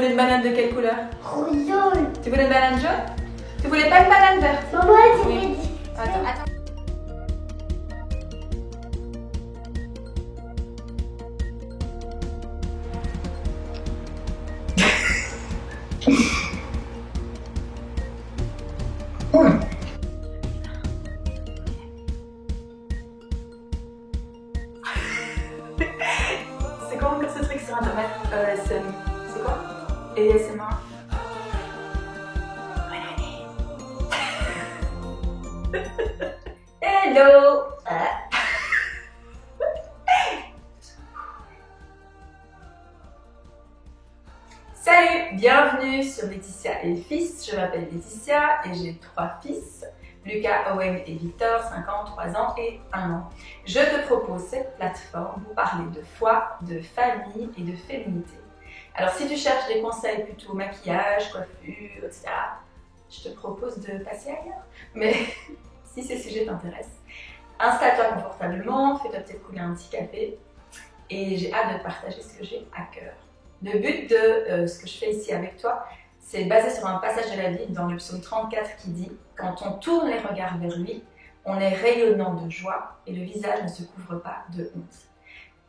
voulais une banane de quelle couleur? Jaune. Tu voulais une banane jaune? Tu voulais pas une banane verte? Maman, tu Oui. m'as dit. Attends. C'est comment que ce truc sur internet? C'est quoi? ASMR. Hello! Salut! Bienvenue sur Laetitia et Fils. Je m'appelle Laetitia et j'ai 3 fils. Lucas, Owen et Victor, 5 ans, 3 ans et 1 an. Je te propose cette plateforme pour parler de foi, de famille et de féminité. Alors si tu cherches des conseils plutôt maquillage, coiffure, etc., je te propose de passer ailleurs. Mais si ces sujets t'intéressent, installe-toi confortablement, fais-toi peut-être couler un petit café et j'ai hâte de te partager ce que j'ai à cœur. Le but de ce que je fais ici avec toi, c'est basé sur un passage de la Bible dans le psaume 34 qui dit « Quand on tourne les regards vers lui, on est rayonnant de joie et le visage ne se couvre pas de honte. »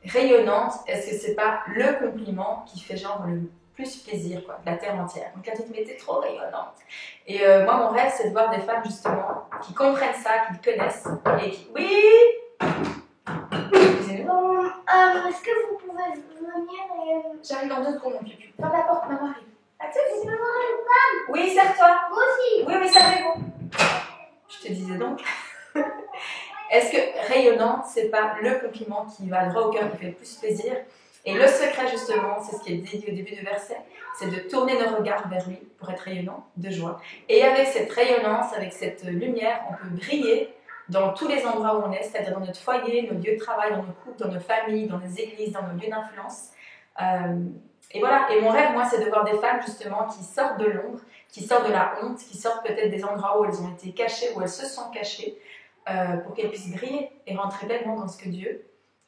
Rayonnante, est-ce que c'est pas le compliment qui fait genre le plus plaisir quoi, de la terre entière? Donc elle dit mais t'es trop rayonnante. Et moi mon rêve c'est de voir des femmes justement qui comprennent ça, qui le connaissent et qui... Oui. Bon, est-ce que vous pouvez venir et... J'arrive dans 2 secondes mon pipi. Ferme la porte, maman arrive. Attends, C'est maman et femme. oui, serre-toi. Moi aussi. Oui, servez-vous. Je te disais donc. Est-ce que rayonnante, c'est pas le compliment qui va droit au cœur, qui fait le plus plaisir? Et le secret justement, c'est ce qui est dit au début du verset, c'est de tourner nos regards vers lui pour être rayonnant de joie. Et avec cette rayonnance, avec cette lumière, on peut briller dans tous les endroits où on est, c'est-à-dire dans notre foyer, nos lieux de travail, dans nos couples, dans nos familles, dans nos églises, dans nos lieux d'influence. Et voilà, et mon rêve, moi, c'est de voir des femmes justement qui sortent de l'ombre, qui sortent de la honte, qui sortent peut-être des endroits où elles ont été cachées, où elles se sont cachées, pour qu'elles puissent briller et rentrer pleinement dans ce que Dieu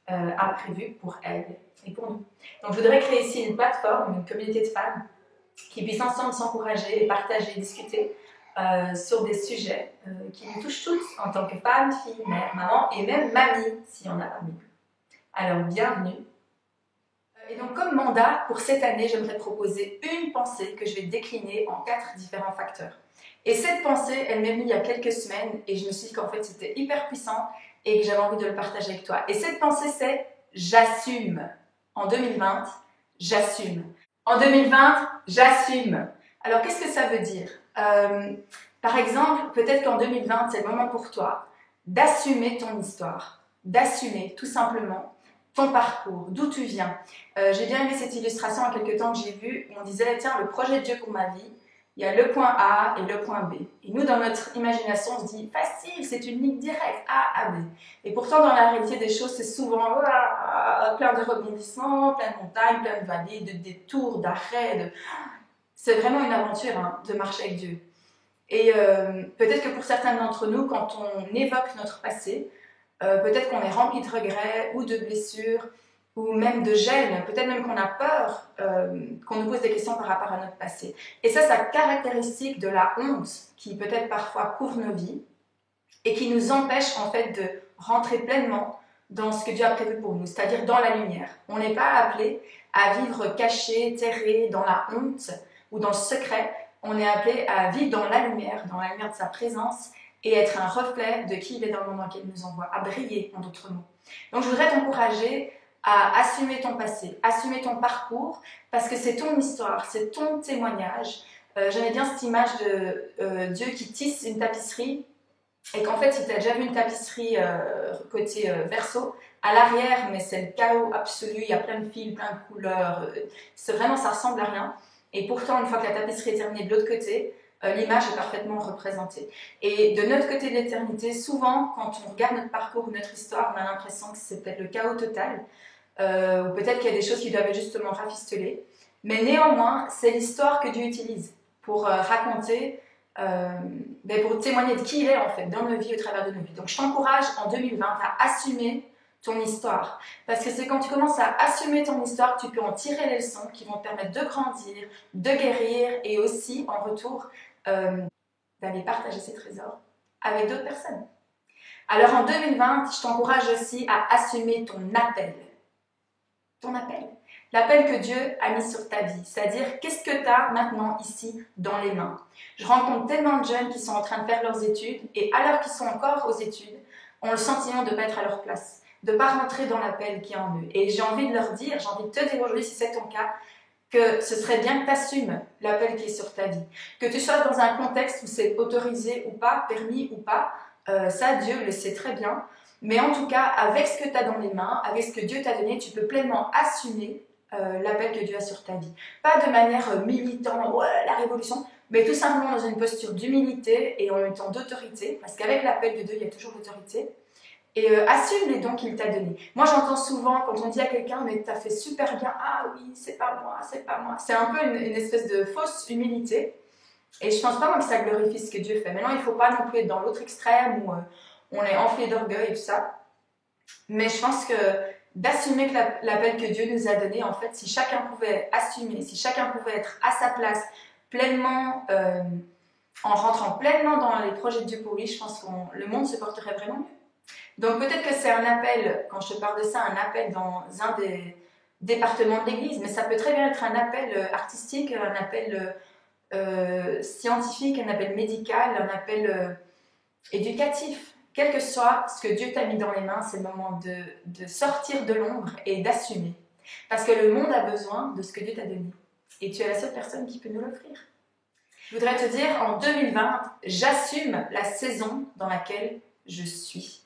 a prévu pour elles et pour nous. Donc je voudrais créer ici une plateforme, une communauté de femmes qui puissent ensemble s'encourager et partager, discuter sur des sujets qui nous touchent toutes en tant que femmes, filles, mères, maman et même mamie s'il y en a parmi nous. Alors bienvenue. Et donc comme mandat pour cette année, j'aimerais te proposer une pensée que je vais décliner en 4 différents facteurs. Et cette pensée, elle m'est venue il y a quelques semaines et je me suis dit qu'en fait c'était hyper puissant et que j'avais envie de le partager avec toi. Et cette pensée c'est « j'assume ». En 2020, j'assume. En 2020, j'assume. Alors qu'est-ce que ça veut dire? Par exemple, peut-être qu'en 2020, c'est le moment pour toi d'assumer ton histoire, d'assumer tout simplement ton parcours, d'où tu viens. J'ai bien aimé cette illustration il y a quelques temps que j'ai vue où on disait, tiens, le projet de Dieu pour ma vie, il y a le point A et le point B. Et nous, dans notre imagination, on se dit, facile, c'est une ligne directe, A à B. Et pourtant, dans la réalité des choses, c'est souvent plein de rebondissements, plein de montagnes, plein de vallées, de détours, d'arrêts. C'est vraiment une aventure hein, de marcher avec Dieu. Et peut-être que pour certains d'entre nous, quand on évoque notre passé, peut-être qu'on est rempli de regrets ou de blessures, ou même de gêne, peut-être même qu'on a peur qu'on nous pose des questions par rapport à notre passé. Et ça, c'est caractéristique de la honte qui peut-être parfois couvre nos vies et qui nous empêche en fait de rentrer pleinement dans ce que Dieu a prévu pour nous, c'est-à-dire dans la lumière. On n'est pas appelé à vivre caché, terré, dans la honte ou dans le secret. On est appelé à vivre dans la lumière de sa présence et être un reflet de qui il est dans le monde dans lequel il nous envoie, à briller en d'autres mots. Donc je voudrais t'encourager à assumer ton passé, assumer ton parcours, parce que c'est ton histoire, c'est ton témoignage. J'aimais bien cette image de Dieu qui tisse une tapisserie, et qu'en fait, si tu as déjà vu une tapisserie côté verso, à l'arrière, mais c'est le chaos absolu, il y a plein de fils, plein de couleurs, c'est vraiment, ça ressemble à rien. Et pourtant, une fois que la tapisserie est terminée de l'autre côté, l'image est parfaitement représentée. Et de notre côté de l'éternité, souvent, quand on regarde notre parcours ou notre histoire, on a l'impression que c'est peut-être le chaos total, ou peut-être qu'il y a des choses qui doivent être justement rafistolées. Mais néanmoins, c'est l'histoire que Dieu utilise pour raconter, pour témoigner de qui il est en fait dans nos vies, au travers de nos vies. Donc je t'encourage en 2020 à assumer ton histoire. Parce que c'est quand tu commences à assumer ton histoire que tu peux en tirer les leçons qui vont te permettre de grandir, de guérir et aussi, en retour, d'aller partager ces trésors avec d'autres personnes. Alors en 2020, je t'encourage aussi à assumer ton appel. Ton appel. L'appel que Dieu a mis sur ta vie. C'est-à-dire, qu'est-ce que tu as maintenant ici dans les mains? Je rencontre tellement de jeunes qui sont en train de faire leurs études et alors qu'ils sont encore aux études, ont le sentiment de ne pas être à leur place, de ne pas rentrer dans l'appel qui est en eux. Et j'ai envie de leur dire, j'ai envie de te dire aujourd'hui, si c'est ton cas, que ce serait bien que tu assumes l'appel qui est sur ta vie. Que tu sois dans un contexte où c'est autorisé ou pas, permis ou pas, ça Dieu le sait très bien. Mais en tout cas, avec ce que tu as dans les mains, avec ce que Dieu t'a donné, tu peux pleinement assumer l'appel que Dieu a sur ta vie. Pas de manière militante, la révolution, mais tout simplement dans une posture d'humilité et en même temps d'autorité, parce qu'avec l'appel de Dieu, il y a toujours l'autorité. Et assume les dons qu'il t'a donnés. Moi, j'entends souvent, quand on dit à quelqu'un, mais t'as fait super bien, ah oui, c'est pas moi, c'est pas moi. C'est un peu une espèce de fausse humilité. Et je pense pas, moi, que ça glorifie ce que Dieu fait. Maintenant, il faut pas non plus être dans l'autre extrême où on est enflé d'orgueil et tout ça. Mais je pense que d'assumer que l'appel que Dieu nous a donné, en fait, si chacun pouvait assumer, si chacun pouvait être à sa place, pleinement, en rentrant pleinement dans les projets de Dieu pour lui, je pense que le monde se porterait vraiment mieux. Donc peut-être que c'est un appel, quand je te parle de ça, un appel dans un des départements de l'Église, mais ça peut très bien être un appel artistique, un appel scientifique, un appel médical, un appel éducatif. Quel que soit ce que Dieu t'a mis dans les mains, c'est le moment de sortir de l'ombre et d'assumer. Parce que le monde a besoin de ce que Dieu t'a donné. Et tu es la seule personne qui peut nous l'offrir. Je voudrais te dire, en 2020, j'assume la saison dans laquelle je suis.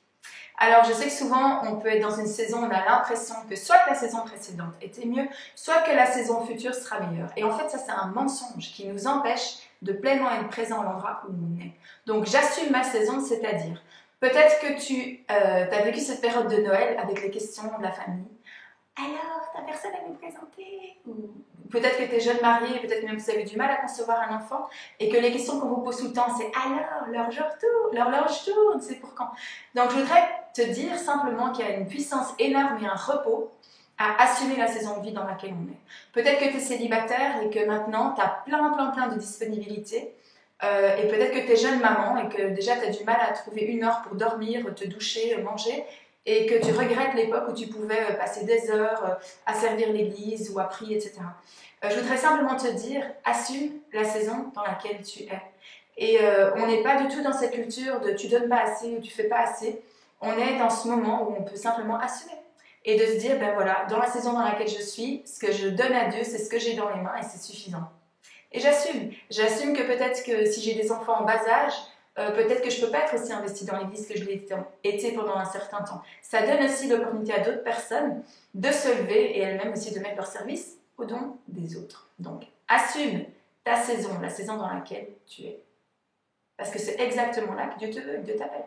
Alors, je sais que souvent, on peut être dans une saison, on a l'impression que soit que la saison précédente était mieux, soit que la saison future sera meilleure. Et en fait, ça, c'est un mensonge qui nous empêche de pleinement être présent à l'endroit où on est. Donc, j'assume ma saison, c'est-à-dire, peut-être que tu as vécu cette période de Noël avec les questions de la famille. Alors, ta personne à nous présenter? Ou peut-être que tu es jeune marié, peut-être même que vous avez du mal à concevoir un enfant et que les questions qu'on vous pose tout le temps, c'est alors, l'horloge tourne, c'est pour quand? Donc, je voudrais te dire simplement qu'il y a une puissance énorme et un repos à assumer la saison de vie dans laquelle on est. Peut-être que tu es célibataire et que maintenant, tu as plein de disponibilité. Et peut-être que tu es jeune maman et que déjà tu as du mal à trouver une heure pour dormir, te doucher, manger, et que tu regrettes l'époque où tu pouvais passer des heures à servir l'église ou à prier, etc. Je voudrais simplement te dire, assume la saison dans laquelle tu es. Et on n'est pas du tout dans cette culture de tu donnes pas assez ou tu fais pas assez. On est dans ce moment où on peut simplement assumer. Et de se dire, ben voilà, dans la saison dans laquelle je suis, ce que je donne à Dieu, c'est ce que j'ai dans les mains et c'est suffisant. Et j'assume. J'assume que peut-être que si j'ai des enfants en bas âge, peut-être que je ne peux pas être aussi investie dans l'église que je l'ai été pendant un certain temps. Ça donne aussi l'opportunité à d'autres personnes de se lever et elles-mêmes aussi de mettre leur service au don des autres. Donc, assume ta saison, la saison dans laquelle tu es. Parce que c'est exactement là que Dieu te veut, Dieu t'appelle.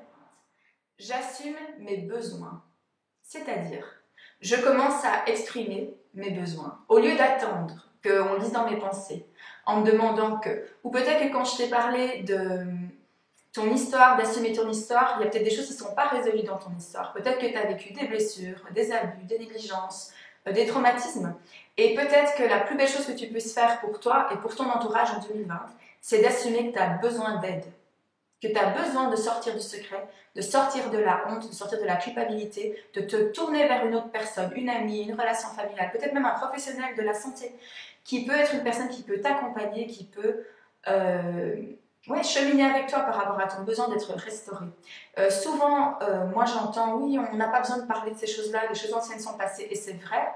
J'assume mes besoins. C'est-à-dire, je commence à exprimer mes besoins. Au lieu d'attendre qu'on lise dans mes pensées, en me demandant que... Ou peut-être que quand je t'ai parlé de ton histoire, d'assumer ton histoire, il y a peut-être des choses qui ne sont pas résolues dans ton histoire. Peut-être que tu as vécu des blessures, des abus, des négligences, des traumatismes. Et peut-être que la plus belle chose que tu puisses faire pour toi et pour ton entourage en 2020, c'est d'assumer que tu as besoin d'aide. Que tu as besoin de sortir du secret, de sortir de la honte, de sortir de la culpabilité, de te tourner vers une autre personne, une amie, une relation familiale, peut-être même un professionnel de la santé, qui peut être une personne qui peut t'accompagner, qui peut cheminer avec toi par rapport à ton besoin d'être restauré. Souvent, moi j'entends, oui, on n'a pas besoin de parler de ces choses-là, les choses anciennes sont passées, et c'est vrai.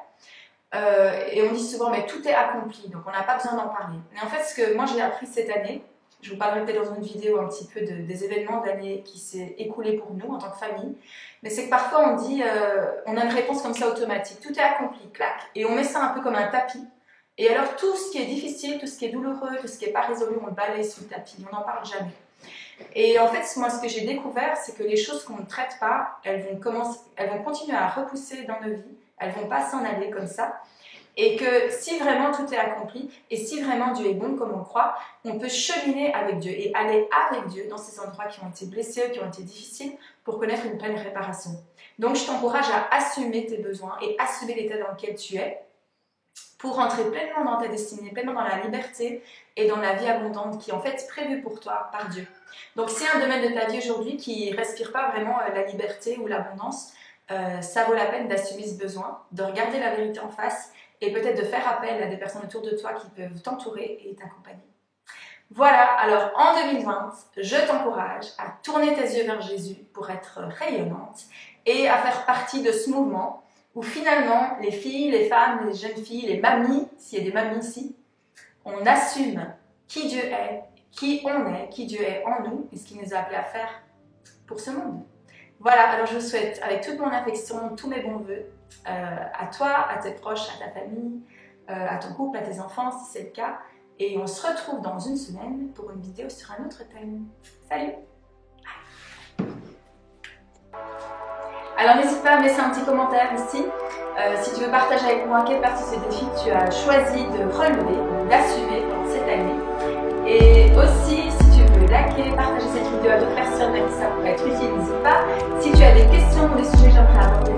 Et on dit souvent, mais tout est accompli, donc on n'a pas besoin d'en parler. Mais en fait, ce que moi j'ai appris cette année, je vous parlerai peut-être dans une vidéo un petit peu des événements d'année qui s'est écoulé pour nous en tant que famille. Mais c'est que parfois on dit, on a une réponse comme ça automatique. Tout est accompli, clac. Et on met ça un peu comme un tapis. Et alors tout ce qui est difficile, tout ce qui est douloureux, tout ce qui n'est pas résolu, on le balaye sous le tapis. On n'en parle jamais. Et en fait, moi ce que j'ai découvert, c'est que les choses qu'on ne traite pas, elles vont continuer à repousser dans nos vies. Elles ne vont pas s'en aller comme ça. Et que si vraiment tout est accompli, et si vraiment Dieu est bon comme on le croit, on peut cheminer avec Dieu et aller avec Dieu dans ces endroits qui ont été blessés, qui ont été difficiles, pour connaître une pleine réparation. Donc je t'encourage à assumer tes besoins et assumer l'état dans lequel tu es, pour rentrer pleinement dans ta destinée, pleinement dans la liberté et dans la vie abondante qui est en fait prévue pour toi par Dieu. Donc s'il y a un domaine de ta vie aujourd'hui qui ne respire pas vraiment la liberté ou l'abondance, ça vaut la peine d'assumer ce besoin, de regarder la vérité en face et peut-être de faire appel à des personnes autour de toi qui peuvent t'entourer et t'accompagner. Voilà, alors en 2020, je t'encourage à tourner tes yeux vers Jésus pour être rayonnante et à faire partie de ce mouvement où finalement les filles, les femmes, les jeunes filles, les mamies, s'il y a des mamies ici, on assume qui Dieu est, qui on est, qui Dieu est en nous et ce qu'il nous a appelés à faire pour ce monde. Voilà, alors je vous souhaite avec toute mon affection, tous mes bons voeux, à toi, à tes proches, à ta famille, à ton couple, à tes enfants si c'est le cas. Et on se retrouve dans une semaine pour une vidéo sur un autre thème. Salut! Alors n'hésite pas à me laisser un petit commentaire ici. Si tu veux partager avec moi quelle partie de ce défi tu as choisi de relever ou d'assumer pendant cette année. Et aussi, si tu veux liker, partager cette vidéo à d'autres personnes à qui ça pourrait être utile, n'hésite pas. Si tu as des questions ou des sujets que j'aimerais aborder